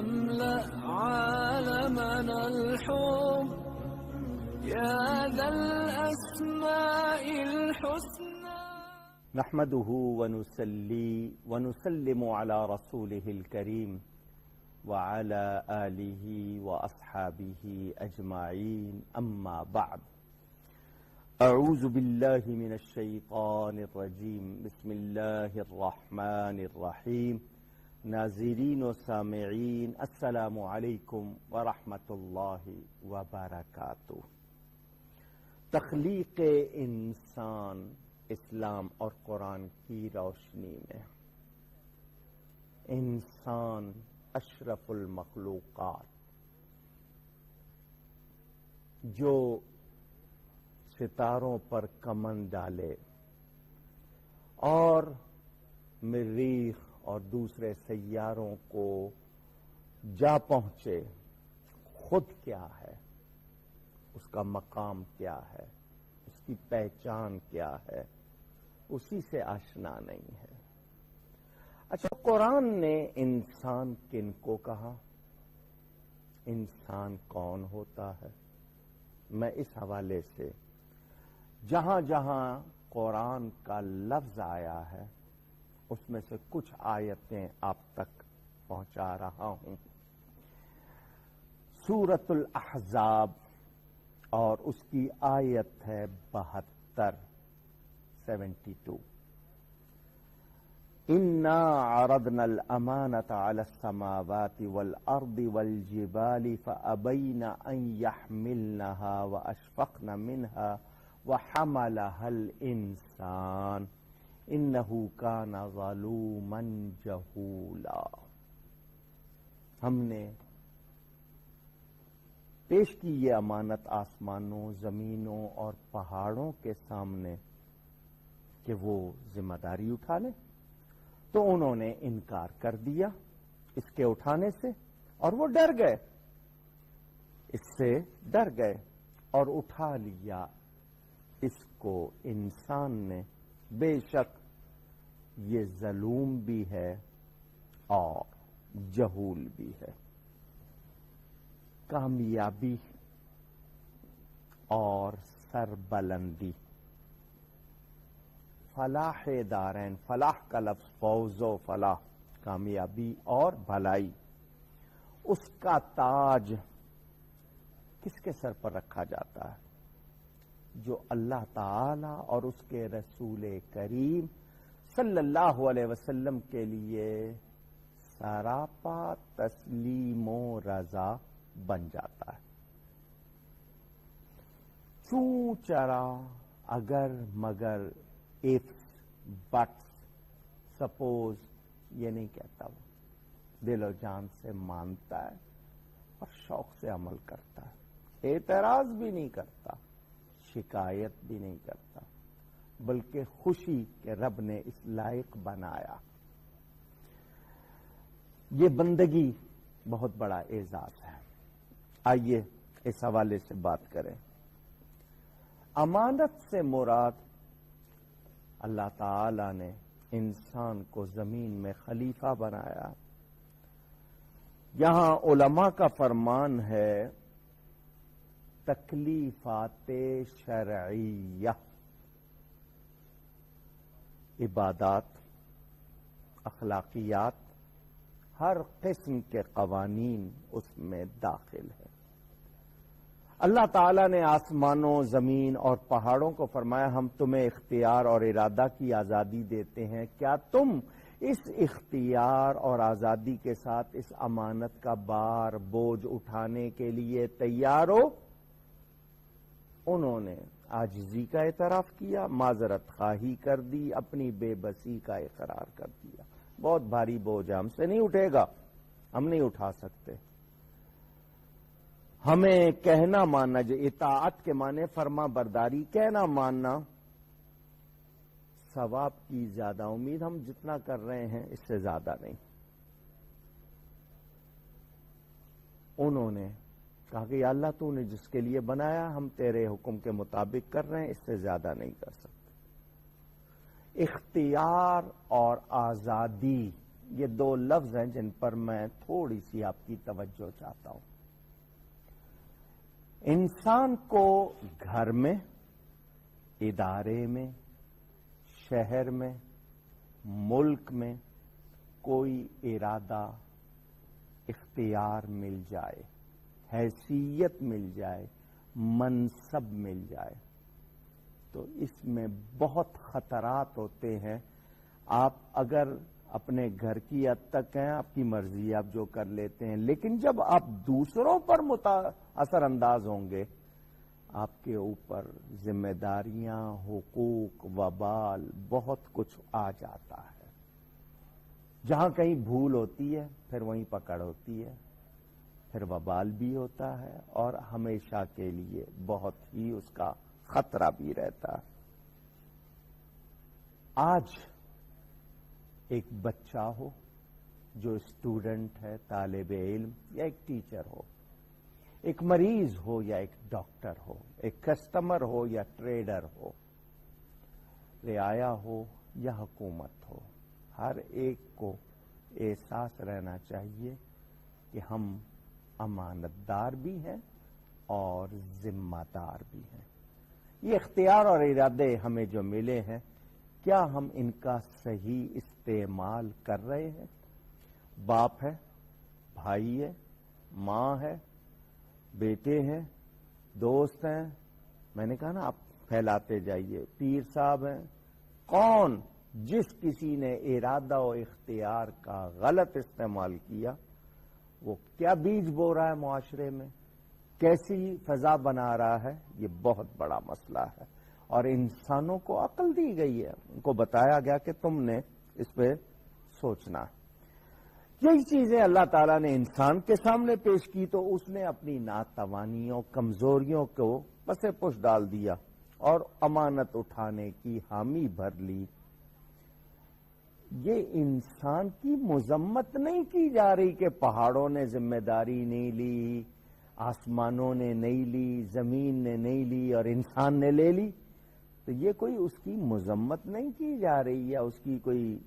واملأ عالمنا الحب يا ذا الأسماء الحسنى. نحمده ونصلي ونسلم على رسوله الكريم وعلى آله وأصحابه أجمعين، أما بعد. أعوذ بالله من الشيطان الرجيم، بسم الله الرحمن الرحيم. ناظرین و سامعین، السلام علیکم ورحمۃ اللہ وبرکاتہ. تخلیق انسان اسلام اور قرآن کی روشنی میں انسان اشرف المخلوقات، جو ستاروں پر کمن ڈالے اور مریخ اور دوسرے سیاروں کو جا پہنچے، خود کیا ہے، اس کا مقام کیا ہے، اس کی پہچان کیا ہے، اسی سے آشنا نہیں ہے. اچھا، قرآن نے انسان کن کو کہا؟ انسان کون ہوتا ہے؟ میں اس حوالے سے جہاں جہاں قرآن کا لفظ آیا ہے اس میں سے کچھ آیتیں آپ تک پہنچا رہا ہوں. سورۃ الاحزاب اور اس کی آیت ہے 72. انا عرضنا الامانة على السماوات والارض والجبال فابين ان يحملنها واشفقن منها وحملها الانسان انه كان ظلوما جهولا. ہم نے پیش کی یہ امانت آسمانوں، زمینوں اور پہاڑوں کے سامنے کہ وہ ذمہ داری اٹھا لیں، تو انہوں نے انکار کر دیا اس کے اٹھانے سے، اور وہ ڈر گئے، اس سے ڈر گئے اور اٹھا لیا اس کو انسان نے. بے شک یہ ظلوم بھی ہے اور جہول بھی ہے. کامیابی اور سربلندی، فلاح دارین، فلاح کا لفظ فوز و فلاح، کامیابی اور بھلائی، اس کا تاج کس کے سر پر رکھا جاتا ہے؟ جو اللہ تعالی اور اس کے رسول کریم صلی اللہ علیہ وسلم کے لیے سراپا تسلیم و رضا بن جاتا ہے. چوں چرا، اگر مگر، ifs بٹس، سپوز، یہ نہیں کہتا. وہ دل و جان سے مانتا ہے اور شوق سے عمل کرتا ہے، اعتراض بھی نہیں کرتا، شکایت بھی نہیں کرتا، بلکہ خوشی کہ رب نے اس لائق بنایا. یہ بندگی بہت بڑا اعزاز ہے. آئیے اس حوالے سے بات کریں. امانت سے مراد، اللہ تعالی نے انسان کو زمین میں خلیفہ بنایا. یہاں علماء کا فرمان ہے تکلیفات شرعیہ، عبادات، اخلاقیات، ہر قسم کے قوانین اس میں داخل ہے. اللہ تعالیٰ نے آسمانوں، زمین اور پہاڑوں کو فرمایا ہم تمہیں اختیار اور ارادہ کی آزادی دیتے ہیں، کیا تم اس اختیار اور آزادی کے ساتھ اس امانت کا بار بوجھ اٹھانے کے لیے تیار ہو؟ انہوں نے عاجزی کا اعتراف کیا، معذرت خواہی کر دی، اپنی بے بسی کا اقرار کر دیا. بہت بھاری بوجھ ہم سے نہیں اٹھے گا، ہم نہیں اٹھا سکتے. ہمیں کہنا ماننا، جو اطاعت کے معنی فرما برداری، کہنا ماننا، ثواب کی زیادہ امید، ہم جتنا کر رہے ہیں اس سے زیادہ نہیں. انہوں نے کہا کہ یا اللہ تو نے جس کے لیے بنایا ہم تیرے حکم کے مطابق کر رہے ہیں، اس سے زیادہ نہیں کر سکتے. اختیار اور آزادی یہ دو لفظ ہیں جن پر میں تھوڑی سی آپ کی توجہ چاہتا ہوں. انسان کو گھر میں، ادارے میں، شہر میں، ملک میں کوئی ارادہ، اختیار مل جائے، حیثیت مل جائے، منصب مل جائے تو اس میں بہت خطرات ہوتے ہیں. آپ اگر اپنے گھر کی حد تک ہیں، آپ کی مرضی، آپ جو کر لیتے ہیں، لیکن جب آپ دوسروں پر اثر انداز ہوں گے، آپ کے اوپر ذمہ داریاں، حقوق، وبال، بہت کچھ آ جاتا ہے. جہاں کہیں بھول ہوتی ہے پھر وہیں پکڑ ہوتی ہے، پھر وبال بھی ہوتا ہے اور ہمیشہ کے لیے بہت ہی اس کا خطرہ بھی رہتا ہے. آج ایک بچہ ہو جو اسٹوڈنٹ ہے، طالب علم، یا ایک ٹیچر ہو، ایک مریض ہو یا ایک ڈاکٹر ہو، ایک کسٹمر ہو یا ٹریڈر ہو، رعایا ہو یا حکومت ہو، ہر ایک کو احساس رہنا چاہیے کہ ہم امانت دار بھی ہیں اور ذمہ دار بھی ہیں. یہ اختیار اور ارادے ہمیں جو ملے ہیں، کیا ہم ان کا صحیح استعمال کر رہے ہیں؟ باپ ہے، بھائی ہے، ماں ہے، بیٹے ہیں، دوست ہیں، میں نے کہا نا آپ پھیلاتے جائیے، پیر صاحب ہیں، کون جس کسی نے ارادہ و اختیار کا غلط استعمال کیا، وہ کیا بیج بو رہا ہے معاشرے میں، کیسی فضا بنا رہا ہے، یہ بہت بڑا مسئلہ ہے. اور انسانوں کو عقل دی گئی ہے، ان کو بتایا گیا کہ تم نے اس پہ سوچنا. یہی چیزیں اللہ تعالیٰ نے انسان کے سامنے پیش کی تو اس نے اپنی ناتوانیوں، کمزوریوں کو پس پش ڈال دیا اور امانت اٹھانے کی حامی بھر لی. یہ انسان کی مذمت نہیں کی جا رہی کہ پہاڑوں نے ذمہ داری نہیں لی، آسمانوں نے نہیں لی، زمین نے نہیں لی اور انسان نے لے لی. تو یہ کوئی اس کی مذمت نہیں کی جا رہی ہے، اس کی کوئی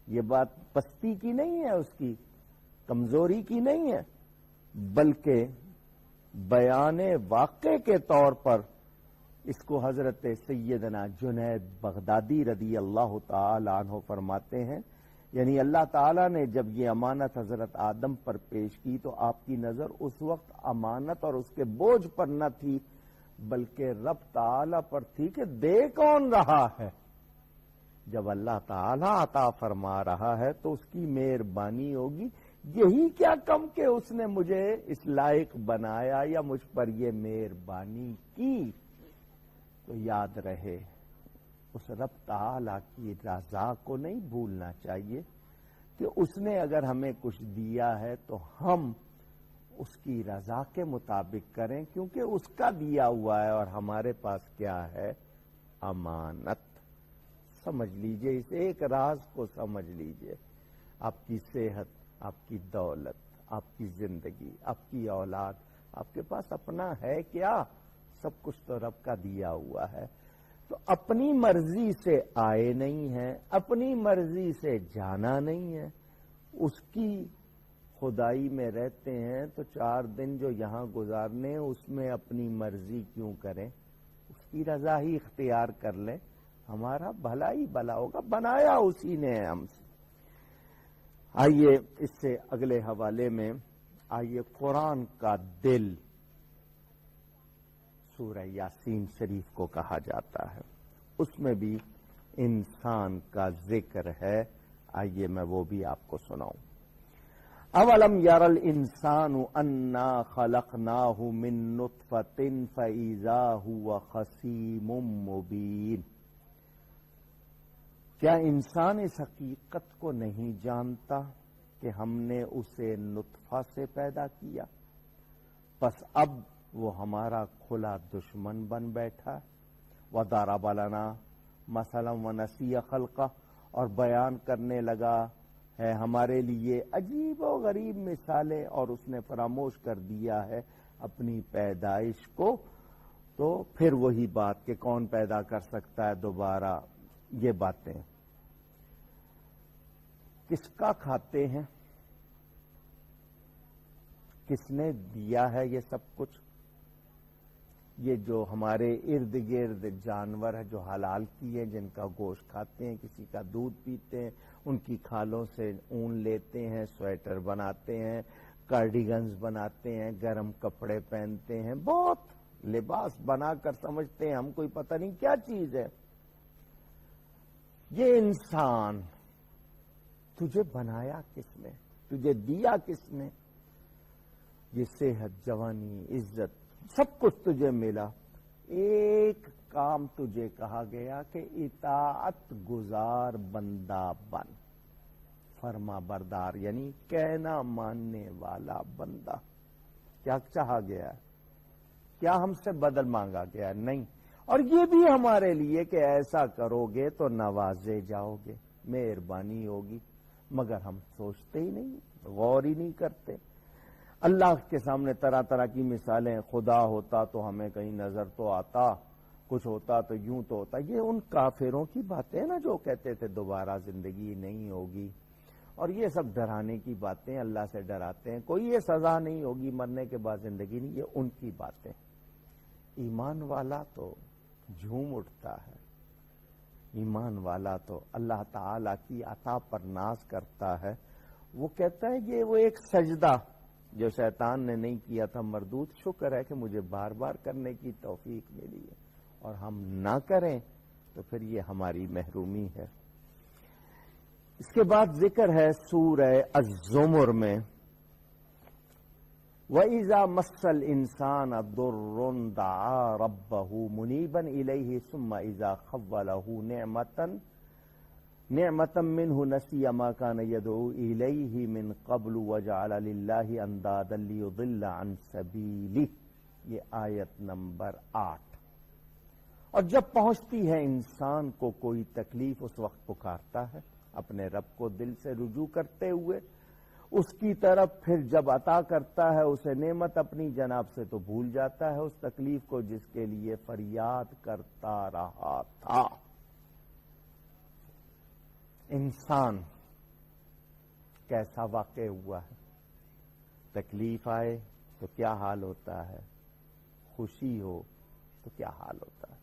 یہ بات پستی کی نہیں ہے، اس کی کمزوری کی نہیں ہے، بلکہ بیان واقع کے طور پر اس کو حضرت سیدنا جنید بغدادی رضی اللہ تعالی عنہ فرماتے ہیں. یعنی اللہ تعالیٰ نے جب یہ امانت حضرت آدم پر پیش کی تو آپ کی نظر اس وقت امانت اور اس کے بوجھ پر نہ تھی، بلکہ رب تعالیٰ پر تھی کہ دے کون رہا ہے. جب اللہ تعالیٰ عطا فرما رہا ہے تو اس کی مہربانی ہوگی. یہی کیا کم کہ اس نے مجھے اس لائق بنایا یا مجھ پر یہ مہربانی کی. تو یاد رہے اس رب تعالیٰ کی رضا کو نہیں بھولنا چاہیے کہ اس نے اگر ہمیں کچھ دیا ہے تو ہم اس کی رضا کے مطابق کریں، کیونکہ اس کا دیا ہوا ہے اور ہمارے پاس کیا ہے؟ امانت. سمجھ لیجئے، اس ایک راز کو سمجھ لیجئے. آپ کی صحت، آپ کی دولت، آپ کی زندگی، آپ کی اولاد، آپ کے پاس اپنا ہے کیا؟ سب کچھ تو رب کا دیا ہوا ہے. تو اپنی مرضی سے آئے نہیں ہیں، اپنی مرضی سے جانا نہیں ہے. اس کی خدائی میں رہتے ہیں تو 4 دن جو یہاں گزارنے اس میں اپنی مرضی کیوں کریں؟ اس کی رضا ہی اختیار کر لیں، ہمارا بھلا ہی بھلا ہوگا. بنایا اسی نے ہم سے. آئیے اس سے اگلے حوالے میں آئیے قرآن کا دل سورہ یاسین شریف کو کہا جاتا ہے، اس میں بھی انسان کا ذکر ہے. آئیے میں وہ بھی آپ کو سناؤں. اولم یر الانسان انا خلقناہ من نطفۃ فاذا هو خصیم مبین. کیا انسان اس حقیقت کو نہیں جانتا کہ ہم نے اسے نطفہ سے پیدا کیا، پس اب وہ ہمارا کھلا دشمن بن بیٹھا. وضرب لنا مثلا ونسی خلقہ، اور بیان کرنے لگا ہے ہمارے لیے عجیب و غریب مثالیں، اور اس نے فراموش کر دیا ہے اپنی پیدائش کو. تو پھر وہی بات کہ کون پیدا کر سکتا ہے دوبارہ، یہ باتیں. کس کا کھاتے ہیں؟ کس نے دیا ہے یہ سب کچھ؟ یہ جو ہمارے ارد گرد جانور ہے جو حلال کی ہے، جن کا گوشت کھاتے ہیں، کسی کا دودھ پیتے ہیں، ان کی کھالوں سے اون لیتے ہیں، سویٹر بناتے ہیں، کارڈیگنز بناتے ہیں، گرم کپڑے پہنتے ہیں، بہت لباس بنا کر سمجھتے ہیں ہم کوئی پتہ نہیں کیا چیز ہے۔ یہ انسان تجھے بنایا کس نے؟ تجھے دیا کس نے؟ یہ صحت، جوانی، عزت، سب کچھ تجھے ملا، ایک کام تجھے کہا گیا کہ اطاعت گزار بندہ بن، فرما بردار، یعنی کہنا ماننے والا بندہ۔ کیا چاہا گیا؟ کیا ہم سے بدل مانگا گیا؟ نہیں۔ اور یہ بھی ہمارے لیے کہ ایسا کرو گے تو نوازے جاؤ گے، مہربانی ہوگی، مگر ہم سوچتے ہی نہیں، غور ہی نہیں کرتے۔ اللہ کے سامنے طرح طرح کی مثالیں، خدا ہوتا تو ہمیں کہیں نظر تو آتا، کچھ ہوتا تو یوں تو ہوتا۔ یہ ان کافروں کی باتیں نا جو کہتے تھے دوبارہ زندگی نہیں ہوگی، اور یہ سب ڈرانے کی باتیں، اللہ سے ڈراتے ہیں کوئی یہ سزا نہیں ہوگی، مرنے کے بعد زندگی نہیں، یہ ان کی باتیں۔ ایمان والا تو جھوم اٹھتا ہے، ایمان والا تو اللہ تعالی کی عطا پر ناز کرتا ہے۔ وہ کہتا ہے یہ وہ ایک سجدہ جو شیطان نے نہیں کیا تھا مردود، شکر ہے کہ مجھے بار بار کرنے کی توفیق ملی ہے، اور ہم نہ کریں تو پھر یہ ہماری محرومی ہے۔ اس کے بعد ذکر ہے سورہ الزمر میں، وَإِذَا مَسَّ الْإِنسَانَ ضُرٌّ دَعَا رَبَّهُ مُنِيبًا إِلَيْهِ ثُمَّ إِذَا خَوَّلَهُ نعمة منه نسي ما كان يدعو إليه من قبل وجعل لله أندادا ليضل عن سبيله۔ یہ آیت نمبر 8۔ اور جب پہنچتی ہے انسان کو کوئی تکلیف، اس وقت پکارتا ہے اپنے رب کو دل سے رجوع کرتے ہوئے، اس کی طرف پھر جب عطا کرتا ہے اسے نعمت اپنی جناب سے تو بھول جاتا ہے اس تکلیف کو جس کے لیے فریاد کرتا رہا تھا۔ انسان کیسا واقع ہوا ہے؟ تکلیف آئے تو کیا حال ہوتا ہے، خوشی ہو تو کیا حال ہوتا ہے۔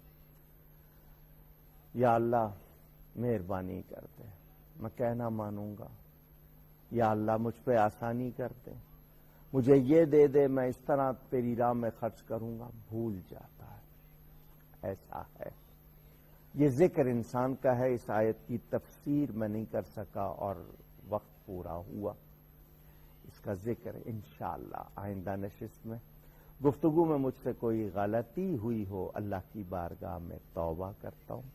یا اللہ مہربانی کر دے، میں کہنا مانوں گا، یا اللہ مجھ پہ آسانی کر دے، مجھے یہ دے دے، میں اس طرح تیری راہ میں خرچ کروں گا، بھول جاتا ہے۔ ایسا ہے، یہ ذکر انسان کا ہے۔ اس آیت کی تفسیر میں نہیں کر سکا اور وقت پورا ہوا، اس کا ذکر انشاءاللہ آئندہ نشست میں۔ گفتگو میں مجھ سے کوئی غلطی ہوئی ہو اللہ کی بارگاہ میں توبہ کرتا ہوں۔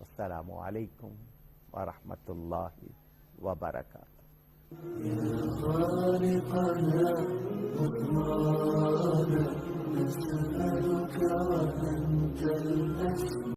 السلام علیکم ورحمۃ اللہ وبرکاتہ۔